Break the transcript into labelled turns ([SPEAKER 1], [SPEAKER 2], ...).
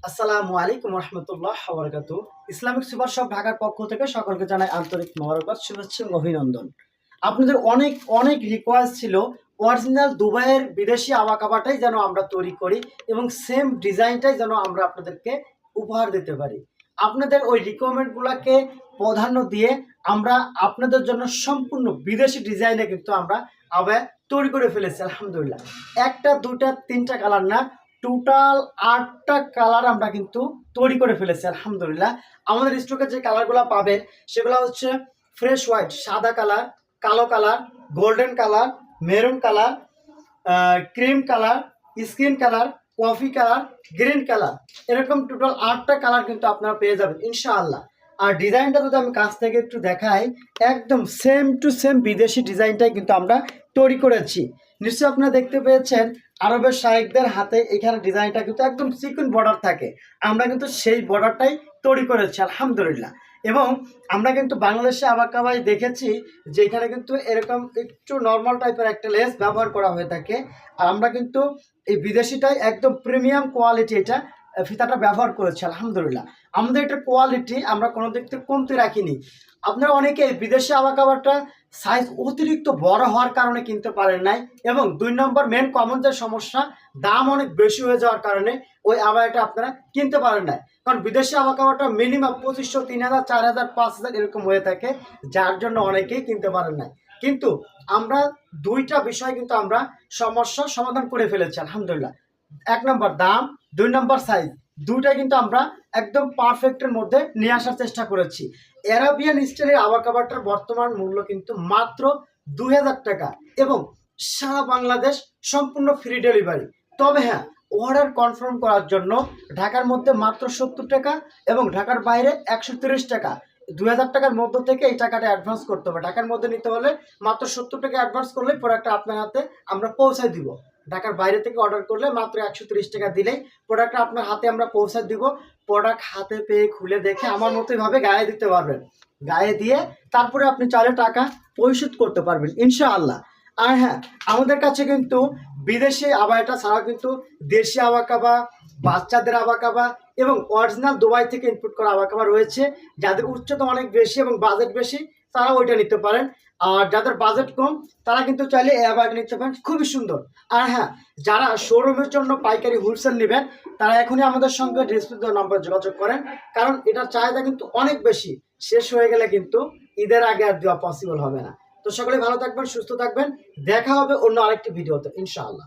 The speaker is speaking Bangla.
[SPEAKER 1] আসসালামু আলাইকুম রহমতুল্লাহ বারাকাতু। ইসলামিক সুপার শপ ঢাকার পক্ষ থেকে সকলকে জানাই আন্তরিক মোবারকবাদ, শুভেচ্ছা এবং অভিনন্দন। আপনাদের অনেক অনেক রিকোয়েস্ট ছিল অরিজিনাল দুবাইয়ের বিদেশি আবাকাবাটাই যেন আমরা তৈরি করি এবং সেম ডিজাইনটাই যেন আমরা আপনাদেরকে উপহার দিতে পারি। আপনাদের ওই রিকোয়ারমেন্টগুলোকে প্রাধান্য দিয়ে আমরা আপনাদের জন্য সম্পূর্ণ বিদেশি ডিজাইনে কিন্তু আমরা আবার তৈরি করে ফেলেছি আলহামদুলিল্লাহ। একটা দুটা তিনটা কালার না, টোটাল 8টা কালার আমরা কিন্তু তৈরি করে ফেলেছি আলহামদুলিল্লাহ। আমাদের স্টকে যে কালারগুলো পাবেন সেগুলো হচ্ছে ফ্রেশ হোয়াইট, সাদা কালার, কালো colour, golden colour, maroon colour, cream colour, skin colour, coffee colour, green colour, এরকম টোটাল 8টা কালার কিন্তু আপনারা পেয়ে যাবেন ইনশাআল্লাহ। আর ডিজাইনটা যদি আমি কাছ থেকে একটু দেখাই, একদম সেম টু সেম বিদেশি ডিজাইনটাই কিন্তু আমরা তৈরি করেছি। নিশ্চয়ই আপনারা দেখতে পেয়েছেন আরবের শায়েকদের হাতে এখানে ডিজাইনটা কিন্তু একদম সিকুয়েন্স বর্ডার থাকে, আমরা কিন্তু সেই বর্ডারটাই তৈরি করেছি আলহামদুলিল্লাহ। এবং আমরা কিন্তু বাংলাদেশে আবাকাবাই দেখেছি যে এখানে কিন্তু এরকম একটু নর্মাল টাইপের একটা লেস ব্যবহার করা হয়ে থাকে, আর আমরা কিন্তু এই বিদেশিটাই একদম প্রিমিয়াম কোয়ালিটি এটা ফিতাটা ব্যবহার করেছি আলহামদুলিল্লাহ। আমাদের এটার কোয়ালিটি আমরা কোনো দিক থেকে কমতে রাখিনি। আপনারা অনেকে বিদেশি আবাকাবাটা সাইজ অতিরিক্ত বড় হওয়ার কারণে কিনতে পারেন নাই, এবং 2 নম্বর মেন কমন যে সমস্যা, দাম অনেক বেশি হয়ে যাওয়ার কারণে ওই আবায়াটা আপনারা কিনতে পারেন নাই। কারণ বিদেশি আবাকাবাটা মিনিমাম 2500, 3000, 4000, 5000 এরকম হয়ে থাকে, যার জন্য অনেকেই কিনতে পারেন নাই। কিন্তু আমরা দুইটা বিষয় কিন্তু আমরা সমস্যার সমাধান করে ফেলেছি আলহামদুলিল্লাহ। 1 নম্বর দাম, 2 নম্বর সাইজ, দুইটাই কিন্তু আমরা একদম পারফেক্টের মধ্যে নিয়ে আসার চেষ্টা করেছি। অ্যারাবিয়ান স্টাইলের আবাকাবাটার বর্তমান মূল্য কিন্তু মাত্র 2000 টাকা, এবং সারা বাংলাদেশ সম্পূর্ণ ফ্রি ডেলিভারি। তবে হ্যাঁ, অর্ডার কনফার্ম করার জন্য ঢাকার মধ্যে মাত্র 70 টাকা এবং ঢাকার বাইরে 130 টাকা। 2000 টাকার মধ্য থেকে এই টাকাটা অ্যাডভান্স করতে হবে। ঢাকার মধ্যে নিতে হলে মাত্র 70 টাকা অ্যাডভান্স করলে প্রোডাক্টটা আপনার হাতে আমরা পৌঁছায় দিব। ঢাকার বাইরে থেকে অর্ডার করলে মাত্র 130 টাকা দিলেই প্রোডাক্টটা আপনার হাতে আমরা পৌঁছায় দিব। প্রোডাক্ট হাতে পেয়ে খুলে দেখে আমার মতোইভাবে গায়ে দিতে পারবেন। গায়ে দিয়ে তারপরে আপনি চাইলে টাকা পরিশোধ করতে পারবেন ইনশাআল্লাহ। আর হ্যাঁ, আমাদের কাছে কিন্তু বিদেশি আবায়াটা ছাড়াও কিন্তু দেশি আবাকাবা, বাচ্চাদের আবাকাবা এবং অরিজিনাল দুবাই থেকে ইনপুট করা আবাকাবা রয়েছে। যাদের উচ্চতা অনেক বেশি এবং বাজেট বেশি তারা ওইটা নিতে পারেন, আর যাদের বাজেট কম তারা কিন্তু চাইলে এই আবায়াটা নিতে পারেন, খুবই সুন্দর। আর হ্যাঁ, যারা শোরুমের জন্য পাইকারি হোলসেল নেবেন তারা এখনই আমাদের সঙ্গে ডিসপ্লে নাম্বার যোগাযোগ করেন, কারণ এটার চাহিদা কিন্তু অনেক বেশি। শেষ হয়ে গেলে কিন্তু ঈদের আগে আর দেওয়া পসিবল হবে না। তো সকলে ভালো থাকবেন, সুস্থ থাকবেন, দেখা হবে অন্য আরেকটি ভিডিওতে ইনশাআল্লাহ।